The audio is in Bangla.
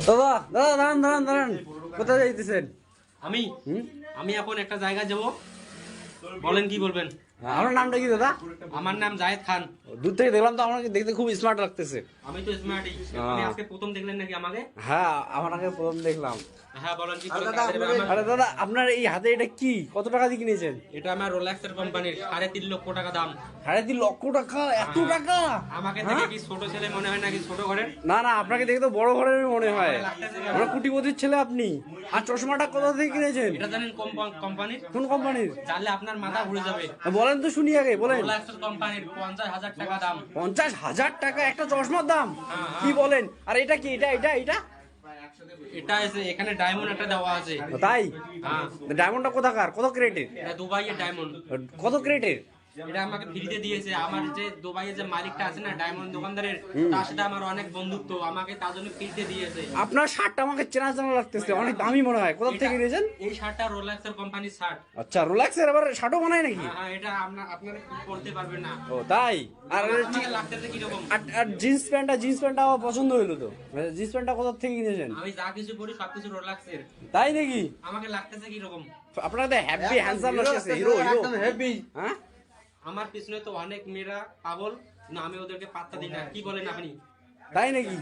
দাদা দাদা দাঁড়ান দাঁড়ান দাঁড়ান, কোথায় যাইতেছেন? আমি আমি এখন একটা জায়গায় যাব, বলেন কি বলবেন? আপনার নামটা কি দাদা? আমার নাম জায়েদ খান। দূর থেকে দেখলাম তো আপনাকে দেখতে খুব স্মার্ট লাগতেছে। আমি তো স্মার্টই। আপনি আজকে প্রথম দেখলেন নাকি আমাকে? হ্যাঁ, আপনাকে প্রথম দেখলাম। হ্যাঁ বলেন কি আরে বলেন। দাদা, আপনার এই হাতে এটা কি? কত টাকা দিয়ে কিনেছেন? এটা আমার রোলেক্সের কোম্পানির 3.5 লক্ষ টাকা দাম। 3.5 লক্ষ টাকা? এত টাকা? আমাকে দেখে কি ছোট ছেলে মনে হয় নাকি, ছোট ঘরের? না না, আপনাকে দেখে তো বড় ঘরের মনে হয়। লাগতেছে কেমন? আমরা কোটিপতির ছেলে আপনি। আর চশমাটা কোথা থেকে কিনেছেন? এটা জানেন কোম্পানির? কোন কোম্পানির? জানলে আপনার মাথা ঘুরে যাবে। বলেন তো শুনি আগে, বলেন। রোলেক্সের কোম্পানির 50,000 টাকা দাম। 50,000 টাকা একটা চশমার দাম? হ্যাঁ। কি বলেন? আর এটা কি? এটা এটা এটা এটা আছে, এখানে ডায়মন্ড একটা দেওয়া আছে। তাই? হ্যাঁ, ডায়মন্ডটা কোথাকার? কত ক্রেটের? এটা দুবাইয়ের ডায়মন্ড। কত ক্রেটের? এটা আমাকে ফ্রিতে দিয়েছে। আমার যে দুবাইয়ের যে মালিকটা আছে না ডায়মন্ড দোকানদারের, তার সাথে আমার অনেক বন্ধুত্ব, আমাকে তার জন্য ফ্রিতে দিয়েছে। আপনার শার্টটা আমাকে চেনা চেনা লাগতেছে, অনেক দামি মনে হয়। কোথা থেকে নিয়েছেন? এই শার্টটা রোলেক্সের কোম্পানির শার্ট। আচ্ছা, রোলেক্সের আবার শার্টও বানায় নাকি? হ্যাঁ, এটা আপনারা পড়তে পারবেন না। ও তাই? আর আপনাকে লাগতেছে কিরকম? আর জিন্স প্যান্টটা আমার পছন্দ হইলো তো। জিন্স প্যান্টটা কোথা থেকে কিনেছেন? আমি যা কিছু পরি সবকিছু রোলেক্সের। তাই নাকি? আমাকে লাগতেছে কিরকম? আপনাকে তো হ্যাপি হ্যান্ডসাম লাগতেছে, হিরো হিরো। হ্যাঁ, আমার পিছনে তো অনেক মেয়েরা পাগল, না আমি ওদেরকে পাত্তা দিই না। কি বলেন আপনি? তাই নাকি?